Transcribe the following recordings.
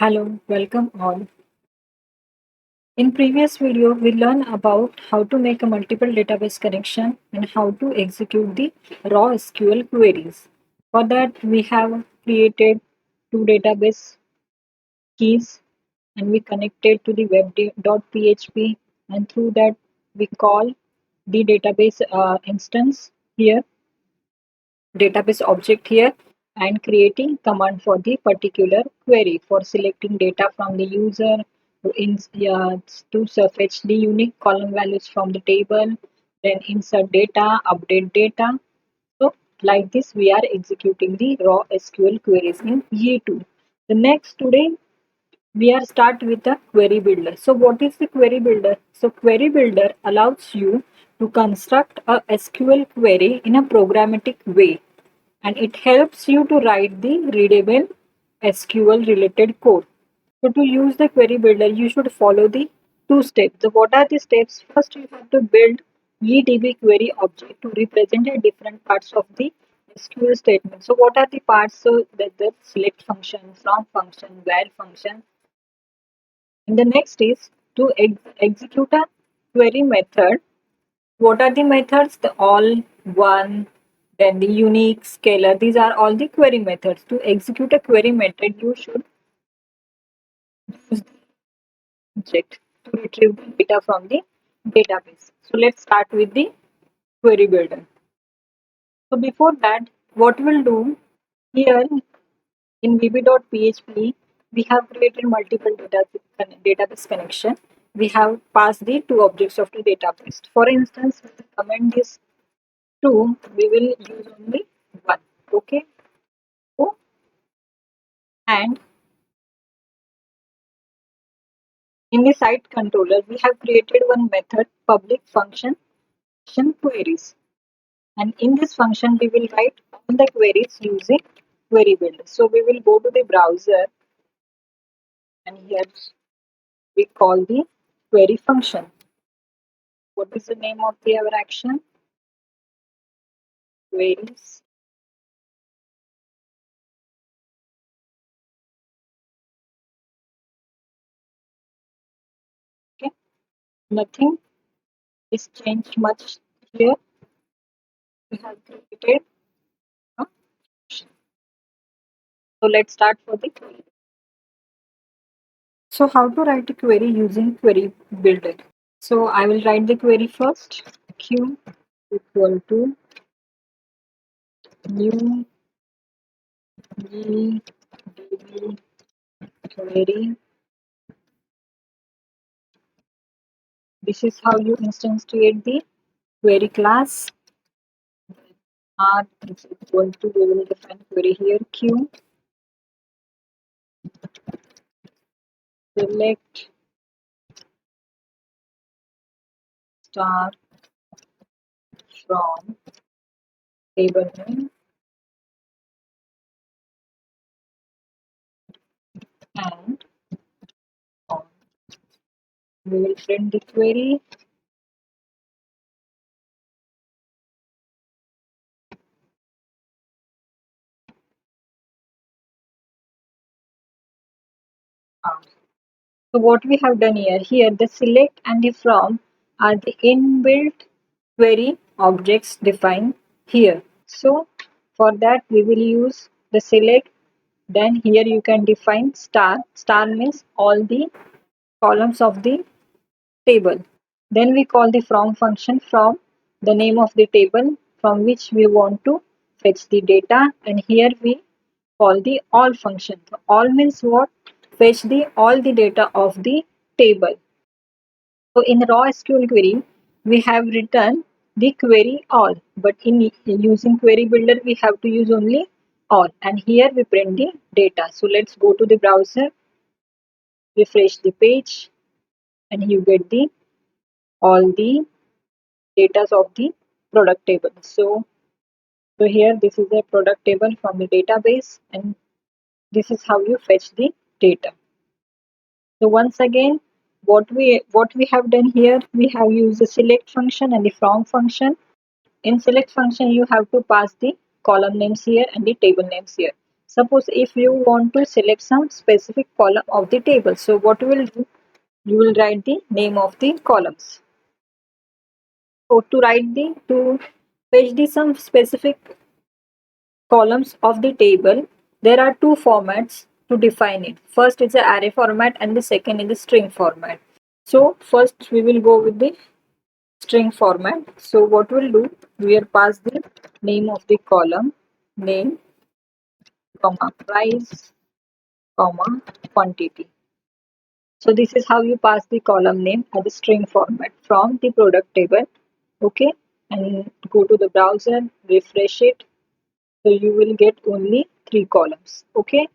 Hello, welcome all. In previous video, we learned about how to make a multiple database connection and how to execute the raw SQL queries. For that, we have created two database keys and we connected to the web.php, and through that we call the database instance here, database object here, and creating command for the particular query for selecting data from the user to fetch the unique column values from the table, then insert data, update data. So like this we are executing the raw SQL queries in Yii2. The next today we are start with the query builder. So what is the query builder? So query builder allows you to construct a SQL query in a programmatic way, and it helps you to write the readable SQL related code. So to use the query builder, you should follow the two steps. So what are the steps? First, you have to build EDB query object to represent the different parts of the SQL statement. So what are the parts? So that the select function, from function, where function. And the next is to execute a query method. What are the methods? The all, one, then the unique, scalar. These are all the query methods. To execute a query method, you should use the object to retrieve the data from the database. So let's start with the query builder. So before that, what we'll do here in vb.php, we have created multiple database connection. We have passed the two objects of the database. For instance, with the command is 2, we will use only 1. Okay. So, and in the site controller, we have created one method, public function queries. And in this function, we will write all the queries using query builder. So we will go to the browser, and here we call the query function. What is the name of the our action? Queries. Okay. Nothing is changed much here. We have created a function. So let's start for the query. So how to write a query using query builder? So I will write the query first. Q equal to new GDB query. This is how you instantiate the query class. R is equal to, we will define query here, Q select star from table name and on. We will print the query. So what we have done here the select and the from are the inbuilt query objects defined here. So for that we will use the select. Then here you can define star. Star means all the columns of the table. Then we call the from function from the name of the table from which we want to fetch the data, and here we call the all function. So all means what? Fetch the all the data of the table. So in raw SQL query, we have written the query all, but in using query builder, we have to use only all, and here we print the data. So let's go to the browser, refresh the page, and you get the all the data of the product table. So here this is a product table from the database, and this is how you fetch the data. So once again, what we have done here, we have used the select function and the from function. In select function, you have to pass the column names here and the table names here. Suppose if you want to select some specific column of the table, so what you will do, you will write the name of the columns. So to fetch the some specific columns of the table, there are two formats to define it. First is the array format and the second is the string format. So first we will go with the string format. So what we'll do, we will pass the name of the column, name, comma, price, comma, quantity. So this is how you pass the column name as a string format from the product table. Okay, and go to the browser, refresh it. So you will get only 3 columns. Okay.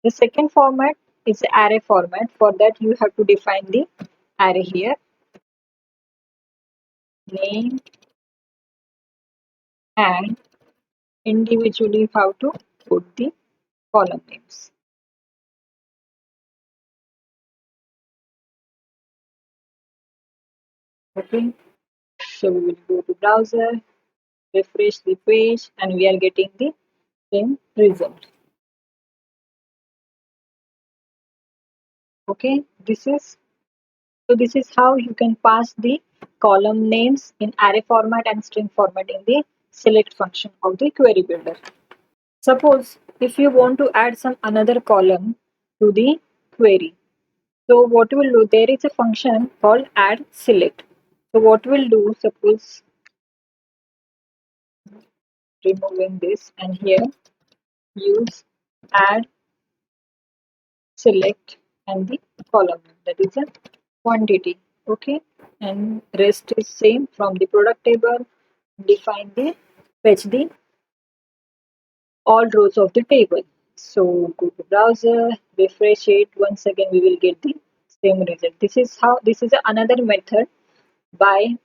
The second format is the array format. For that you have to define the array here, name, and individually you have to put the column names. Okay. So we will go to browser, refresh the page, and we are getting the same result. Okay. This is how you can pass the column names in array format and string format in the select function of the query builder. Suppose if you want to add some another column to the query. So what we'll do, there is a function called add select. So what we'll do, suppose removing this and here use add select and the column that is a quantity. Okay, and rest is same from the product table. Define the fetch the all rows of the table. So go to browser, refresh it. Once again, we will get the same result. This is another method by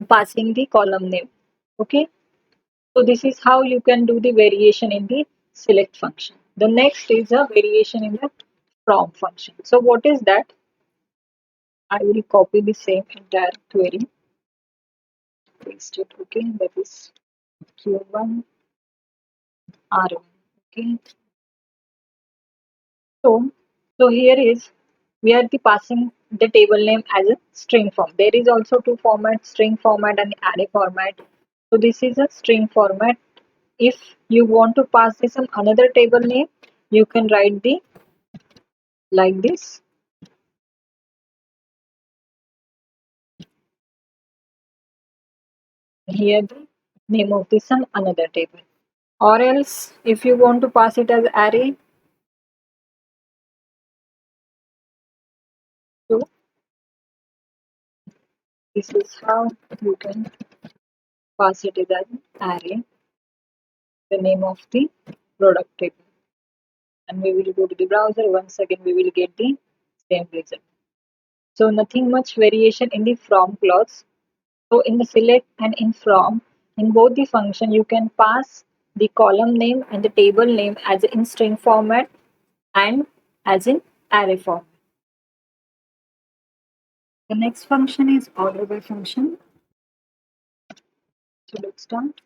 passing the column name. Okay. So this is how you can do the variation in the select function. The next is a variation in the from function. So what is that? I will copy the same entire query, paste it. Okay. That is Q1 R1. Okay. So, so here is we are the passing the table name as a string form. There is also two formats, string format and array format. So this is a string format. If you want to pass this on another table name, you can write the like this. Here the name of this on another table. Or else if you want to pass it as array, so this is how you can pass it as an array, the name of the product table. And we will go to the browser. Once again we will get the same result. So nothing much variation in the from clause. So in the select and in from, in both the function you can pass the column name and the table name as in string format and as in array format. The next function is OrderBy function. So let's start.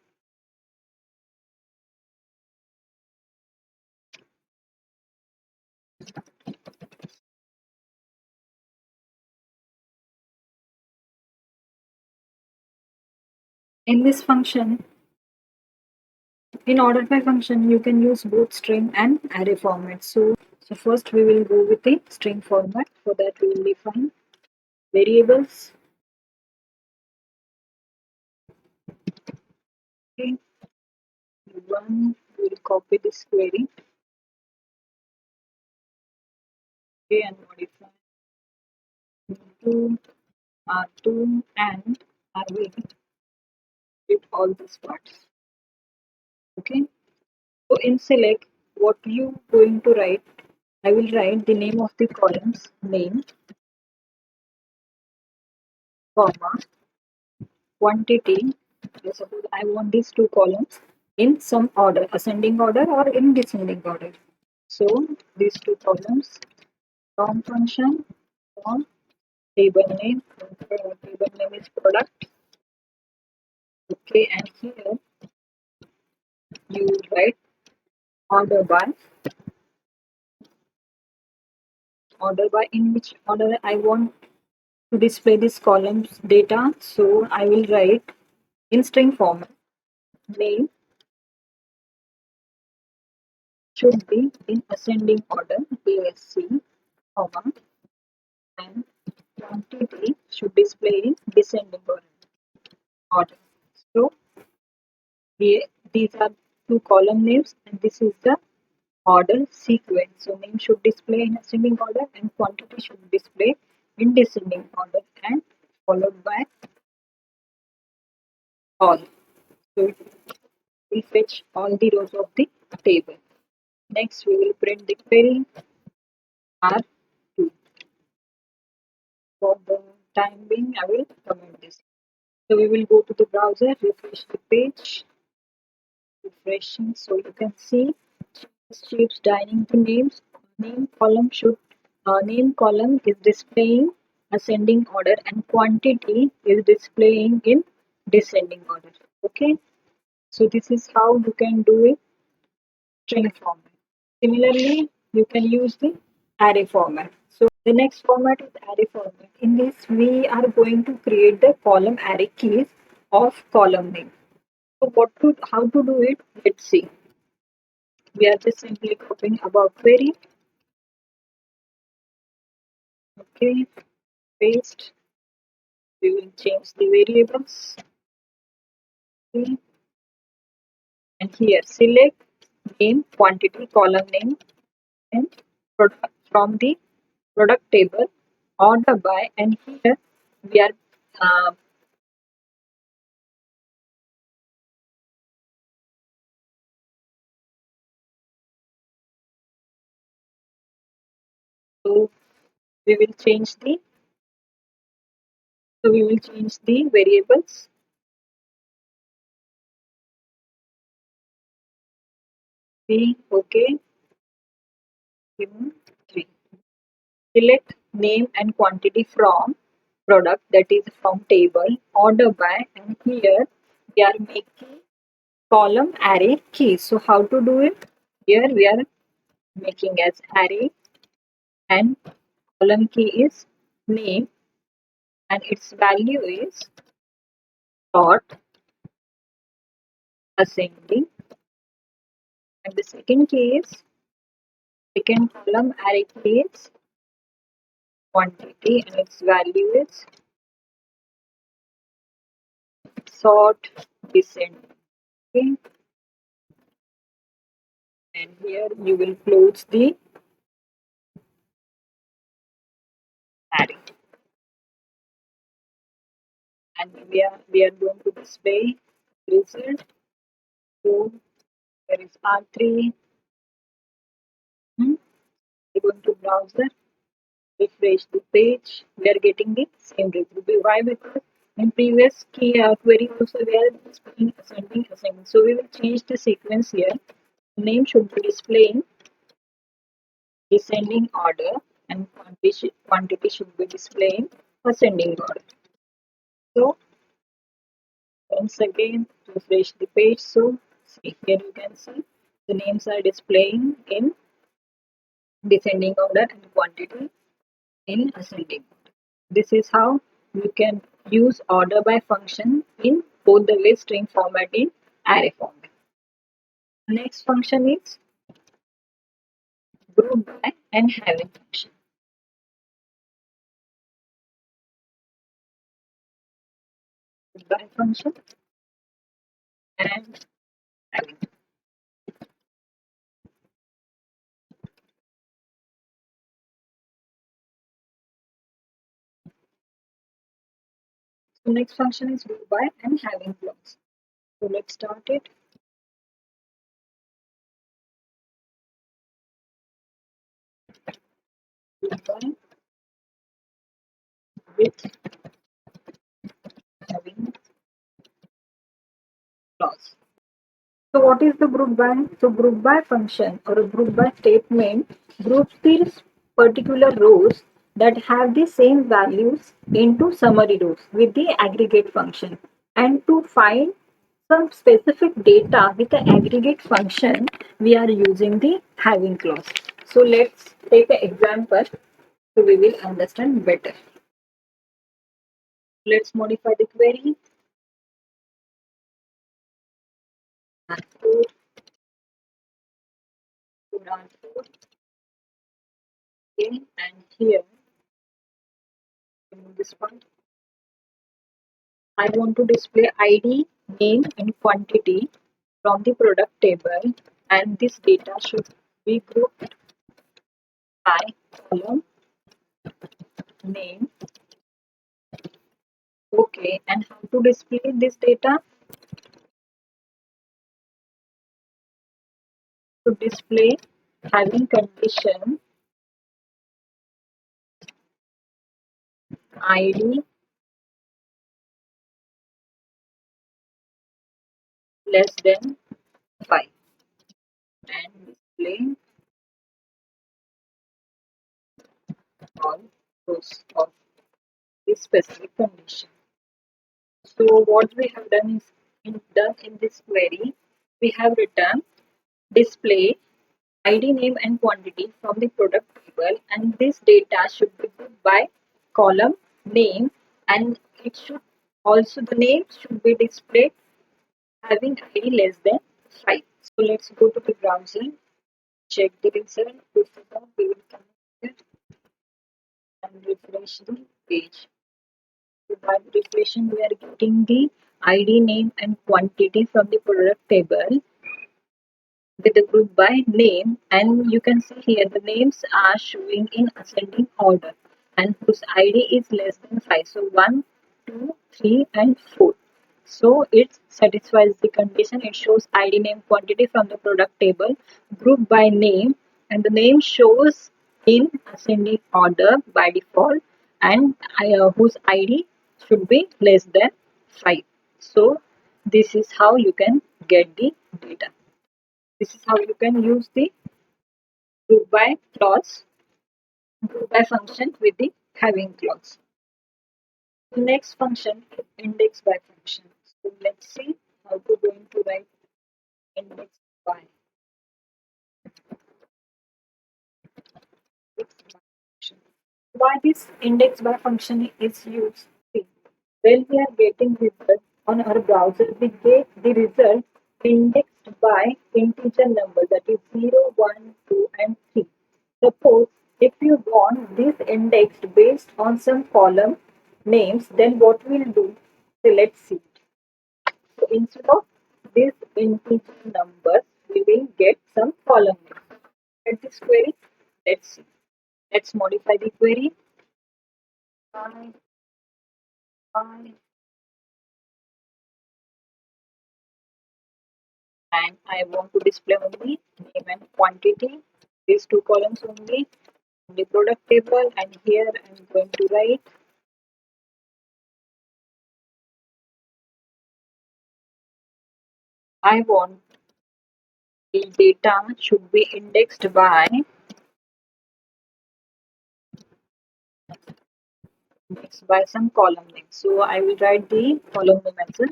In this function, in OrderBy function, you can use both string and array format. So first we will go with the string format. For that we will define variables. Okay. One will copy this query. Okay, and modify to R2 and I will delete all these parts. Okay. So in select, what you going to write? I will write the name of the columns, name, comma, quantity. Okay, suppose I want these two columns in some order, ascending order or in descending order. So these two columns from function, from table name. Table name is product. Okay, and here you write order by in which order I want to display this columns data. So I will write in string format. Name should be in ascending order, ASC, comma, and quantity should display in descending order. So these are two column names, and this is the order sequence. So name should display in ascending order and quantity should display in descending order and followed by all. So it will fetch all the rows of the table. Next we will print the query R2. For the time being I will comment this. So we will go to the browser, refresh the page, refreshing, so you can see shapes dining the names. Name column is displaying ascending order and quantity is displaying in descending order. Okay, so this is how you can do it string format. Similarly, you can use the array format. So the next format is array format. In this, we are going to create the column array keys of column name. So how to do it? Let's see. We are just simply copying about query. Okay, paste. We will change the variables. Okay. And here select name, quantity, column name, and product from the product table, order by, and here we are uh, so we will change the variables. Okay, given 3. Select name and quantity from product, that is from table, order by, and here we are making column array key. So how to do it? Here we are making as array and column key is name and its value is dot ascending, and the second key is second column array key is quantity and its value is sort descending. Okay, and here you will close the array, and we are going to display result. So there is R3. We're going to browser, refresh the page. We are getting the same result. Why? Because in previous key query also we are displaying ascending. So we will change the sequence here. Name should be displaying descending order and quantity should be displaying ascending order. So once again refresh the page. So see, here you can see the names are displaying in descending order and quantity in ascending. This is how you can use order by function in both the way string format in array format. Next function is group by and having function. Group by function and having. So next function is group by and having blocks. So let's start it. Group by with having clause. So what is the group by? So group by function or a group by statement groups these particular rows that have the same values into summary rows with the aggregate function. And to find some specific data with the aggregate function, we are using the having clause. So let's take an example so we will understand better. Let's modify the query. Food, food on food. Okay, and here in this one, I want to display ID, name, and quantity from the product table, and this data should be grouped by column name. Okay, and how to display this data? To display having condition ID less than 5 and display all rows of this specific condition. So what we have done is in this query, we have written display ID, name, and quantity from the product table, and this data should be grouped by column name, and it should also the name should be displayed having ID less than 5. So let's go to the browser, check the result. Before that, we will connect it and refresh the page. So by refreshing, we are getting the ID, name, and quantity from the product table with the group by name, and you can see here the names are showing in ascending order and whose id is less than 5, so 1, 2, 3, and 4. So it satisfies the condition. It shows id, name, quantity from the product table group by name, and the name shows in ascending order by default, and whose id should be less than 5. So this is how you can get the data. This is how you can use the group by clause, group by function with the having clause. The next function is index by function. So let's see how to going to write index by. Function. Why this index by function is used? See, when we are getting result on our browser, we get the result indexed by integer number, that is 0, 1, 2, and 3. Suppose if you want this indexed based on some column names, then what we'll do? So let's see. So instead of this integer numbers, we will get some column names. Get this query? Let's see. Let's modify the query. I, I, and I want to display only name and quantity, these two columns only in the product table, and here I'm going to write I want the data should be indexed by some column name. So I will write the column name as a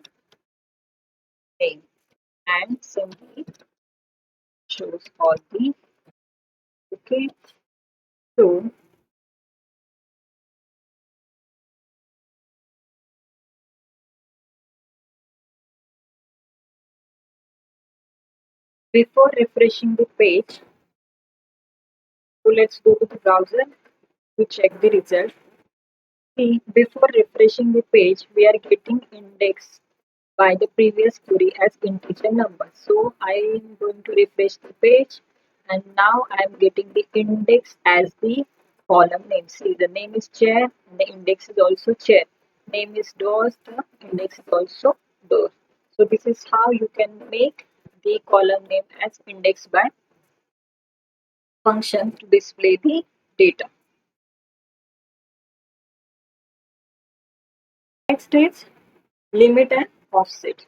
name and simply shows all the. Okay, so before refreshing the page, so let's go to the browser to check the result. See, before refreshing the page, we are getting indexed by the previous query as integer number. So I am going to refresh the page, and now I am getting the index as the column name. See, the name is chair and the index is also chair. Name is doors, the index is also door. So this is how you can make the column name as index by function to display the data. Next is limit and offset.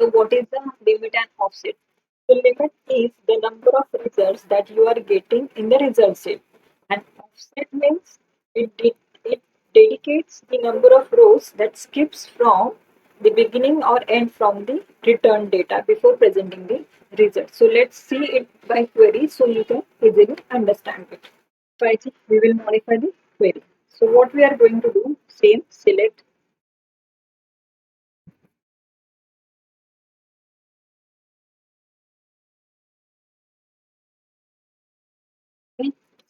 So what is the limit and offset? The limit is the number of results that you are getting in the result set, and offset means it dedicates the number of rows that skips from the beginning or end from the return data before presenting the result. So let's see it by query so you can easily understand it. Right, we will modify the query. So what we are going to do, same, select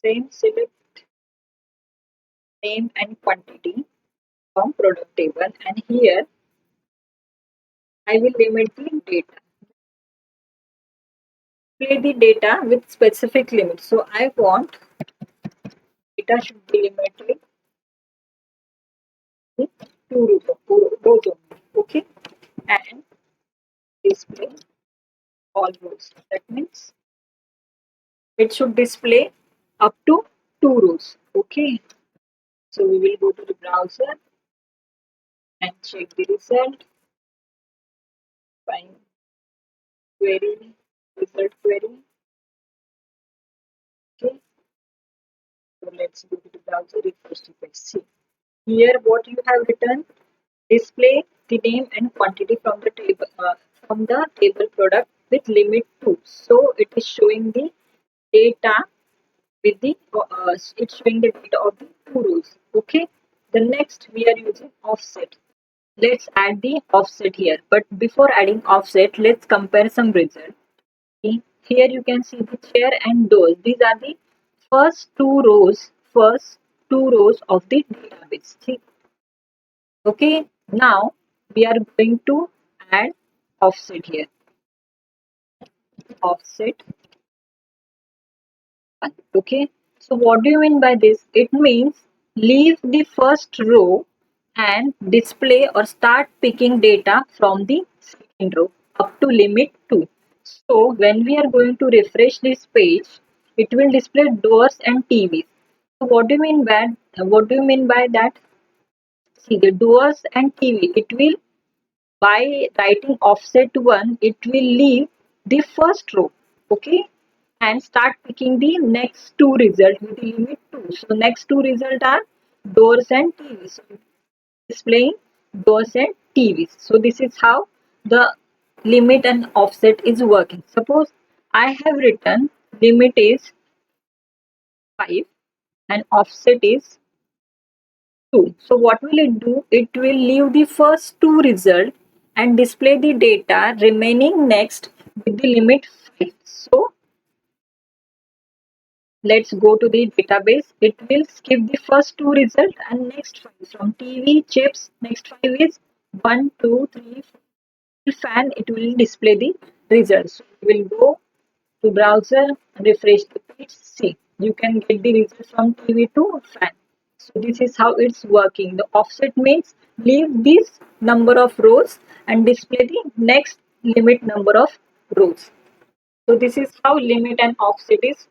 same, select name and quantity from product table, and here I will limit the data. Play the data with specific limits. So I want data should be limited with rows only. Okay, and display all rows. That means it should display up to 2 rows. Okay, so we will go to the browser and check the result. Find query, result query. Okay, so let's go to the browser, refresh the page. See here what you have written. Display the name and quantity from the table product with limit 2. So it is showing the data with the it's showing the data of the 2 rows. Okay. The next we are using offset. Let's add the offset here. But before adding offset, let's compare some results. Here you can see the chair and doors. These are the first two rows of the database. See? Okay, now we are going to add offset here. Offset. Okay, so what do you mean by this? It means leave the first row and display or start picking data from the second row up to limit 2. So when we are going to refresh this page, it will display doors and TVs. So what do you mean by that? See the doors and TV. It will by writing offset 1, it will leave the first row, okay, and start picking the next two results with the limit 2. So next two results are doors and TVs. So displaying doors and TVs. So this is how the limit and offset is working. Suppose I have written limit is 5 and offset is 2. So what will it do? It will leave the first two results and display the data remaining next with the limit 5. So let's go to the database. It will skip the first two results and next 5 from TV, chips. Next 5 is 1, 2, 3, 4. Fan. It will display the results. So we will go to browser, refresh the page. See, you can get the results from TV to fan. So this is how it's working. The offset means leave this number of rows and display the next limit number of rows. So this is how limit and offset is